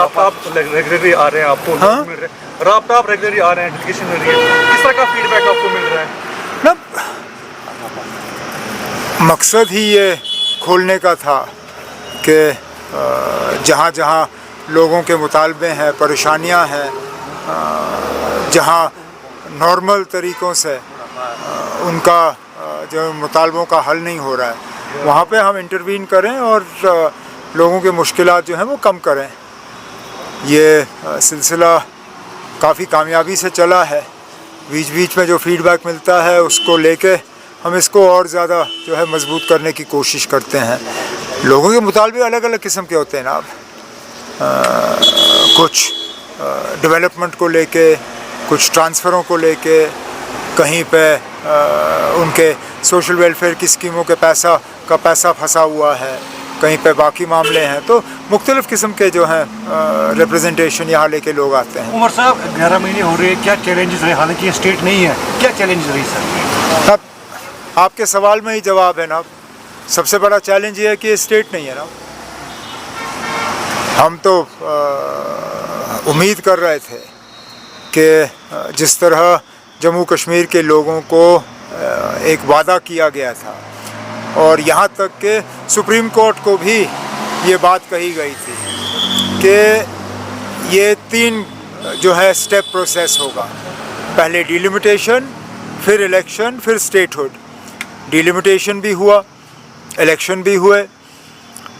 राब्ता आप रेगुलरली आ रहे हैं, आपको हाँ? मिल रहे हैं, राब्ता आप रेगुलरली आ रहे हैं, डेलीगेशन मिल रही है, किस तरह का फीडबैक आपको मिल रहा है? ना मकसद ही ये खोलने का था कि जहाँ जहाँ लोगों के मुतालबे हैं, परेशानियाँ हैं, जहाँ नॉर्मल तरीक़ों से उनका जो मुतालबों का हल नहीं हो रहा है, वहाँ पे हम इंटरवीन करें और लोगों के मुश्किलात जो हैं वो कम करें। ये सिलसिला काफ़ी कामयाबी से चला है। बीच बीच में जो फीडबैक मिलता है उसको लेके हम इसको और ज़्यादा जो है मजबूत करने की कोशिश करते हैं। लोगों के मुतालबे अलग अलग किस्म के होते हैं ना। अब कुछ डेवलपमेंट को लेके, कुछ ट्रांसफ़रों को लेके, कहीं पे उनके सोशल वेलफेयर की स्कीमों के पैसा फंसा हुआ है, कहीं पे बाकी मामले हैं। तो मुख्तलिफ़ किस्म के जो हैं रिप्रेजेंटेशन यहाँ लेके लोग आते हैं। उमर साहब 11 महीने हो रहे हैं, क्या चैलेंजेस रहे? हालांकि ये स्टेट नहीं है, क्या चैलेंजेस रही सर? अब आपके सवाल में ही जवाब है ना। सबसे बड़ा चैलेंज ये है कि ये स्टेट नहीं है ना। हम तो उम्मीद कर रहे थे कि जिस तरह जम्मू कश्मीर के लोगों को एक वादा किया गया था और यहाँ तक कि सुप्रीम कोर्ट को भी ये बात कही गई थी कि ये 3 जो है स्टेप प्रोसेस होगा। पहले डिलिमिटेशन, फिर इलेक्शन, फिर स्टेटहुड। डिलिमिटेशन भी हुआ, इलेक्शन भी हुए,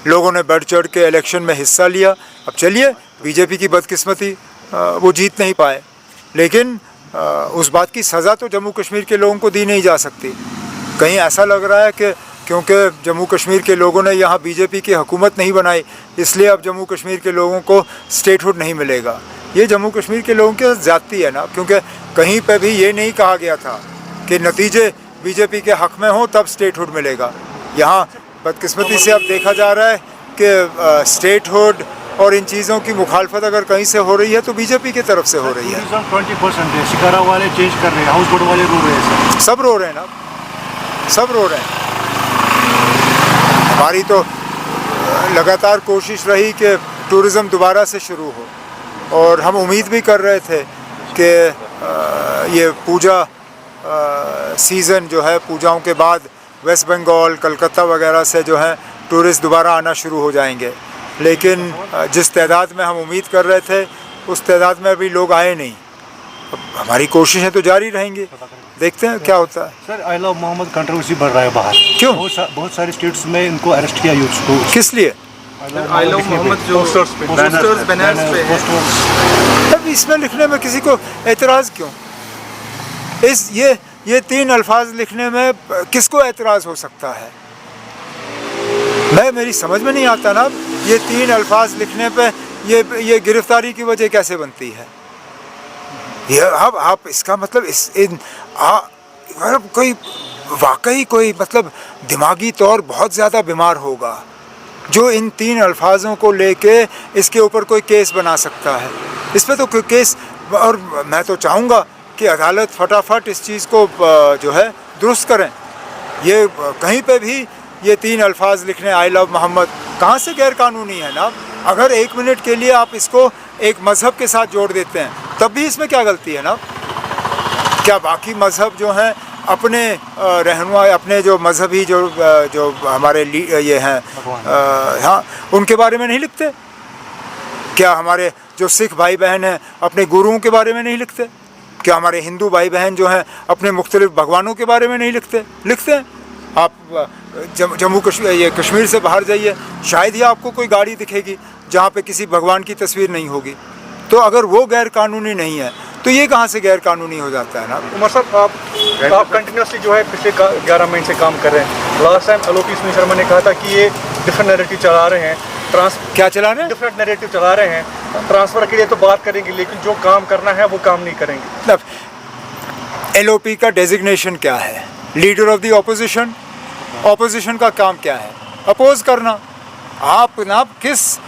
लोगों ने बढ़ चढ़ के इलेक्शन में हिस्सा लिया। अब चलिए, बीजेपी की बदकिस्मती वो जीत नहीं पाए, लेकिन उस बात की सज़ा तो जम्मू कश्मीर के लोगों को दी नहीं जा सकती। कहीं ऐसा लग रहा है कि क्योंकि जम्मू कश्मीर के लोगों ने यहाँ बीजेपी की हुकूमत नहीं बनाई, इसलिए अब जम्मू कश्मीर के लोगों को स्टेटहुड नहीं मिलेगा। ये जम्मू कश्मीर के लोगों के ज़्यादती है ना, क्योंकि कहीं पे भी ये नहीं कहा गया था कि नतीजे बीजेपी के हक़ में हों तब स्टेटहुड मिलेगा। यहाँ बदकिस्मती से अब देखा जा रहा है कि स्टेटहुड और इन चीज़ों की मुखालफत अगर कहीं से हो रही है तो बीजेपी की तरफ से हो रही है। 20% है, शिकारा वाले चेंज कर रहे हैं, हाउस बोट वाले रो रहे हैं। सब रो रहे हैं ना, सब रो रहे हैं। हमारी तो लगातार कोशिश रही कि टूरिज़म दोबारा से शुरू हो और हम उम्मीद भी कर रहे थे कि ये पूजा सीज़न जो है, पूजाओं के बाद वेस्ट बंगाल, कलकत्ता वगैरह से जो है टूरिस्ट दोबारा आना शुरू हो जाएंगे, लेकिन जिस तादाद में हम उम्मीद कर रहे थे उस तादाद में अभी लोग आए नहीं। अब हमारी कोशिशें तो जारी रहेंगी, देखते हैं क्या होता है। Sir, I love Mohammad controversy बढ़ रहा है बाहर, क्यों? बहुत सारे स्टेट्स में इनको अरेस्ट किया यूथ को। किस लिए? आई लव मोहम्मद जो पोस्टर्स बैनर्स पे है। अब इसमें लिखने में किसी को एतराज़ क्यों? ये 3 अल्फाज लिखने में किसको एतराज़ हो सकता है? मेरी समझ में नहीं आता ना। ये 3 अल्फाज लिखने पे ये गिरफ्तारी की वजह कैसे बनती है? ये अब आप इसका मतलब कोई वाकई कोई मतलब दिमागी तौर बहुत ज़्यादा बीमार होगा जो इन 3 अल्फाजों को लेके इसके ऊपर कोई केस बना सकता है। इस पर तो कोई केस, और मैं तो चाहूँगा कि अदालत फटाफट इस चीज़ को जो है दुरुस्त करें। ये कहीं पे भी ये 3 अल्फाज लिखने आई लव मोहम्मद कहाँ से गैर कानूनी है ना? अगर 1 मिनट के लिए आप इसको एक मज़हब के साथ जोड़ देते हैं तब भी इसमें क्या गलती है ना? क्या बाकी मज़हब जो हैं अपने रहनुमा, अपने जो मजहबी जो हमारे ये हैं हाँ, उनके बारे में नहीं लिखते? क्या हमारे जो सिख भाई बहन हैं अपने गुरुओं के बारे में नहीं लिखते? क्या हमारे हिंदू भाई बहन जो हैं अपने मुख्तलिफ भगवानों के बारे में नहीं लिखते? लिखते हैं। आप जम्मू कश्मीर से बाहर जाइए, शायद ही आपको कोई गाड़ी दिखेगी जहाँ पे किसी भगवान की तस्वीर नहीं होगी। तो अगर वो गैर कानूनी नहीं है तो ये कहाँ से गैर कानूनी हो जाता है ना? उमर साहब, आप कंटिन्यूसली जो है पिछले 11 महीने से काम कर रहे हैं। Last time LOP Sunil Sharma ने कहा था कि ये डिफरेंट नैरेटिव चला रहे हैं, क्या चला रहे हैं? डिफरेंट नैरेटिव चला रहे हैं। ट्रांसफ़र के लिए तो बात करेंगे लेकिन जो काम करना है वो काम नहीं करेंगे। एलओपी का डेजिग्नेशन क्या है? Leader of the opposition. Opposition का काम क्या है? अपोज करना। आप ना किस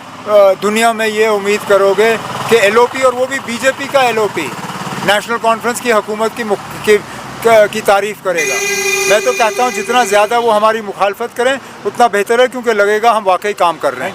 दुनिया में ये उम्मीद करोगे कि एलओपी, और वो भी बीजेपी का एलओपी, नेशनल कॉन्फ्रेंस की हुकूमत की तारीफ़ करेगा? मैं तो कहता हूँ जितना ज़्यादा वो हमारी मुखालफत करें उतना बेहतर है, क्योंकि लगेगा हम वाकई काम कर रहे हैं।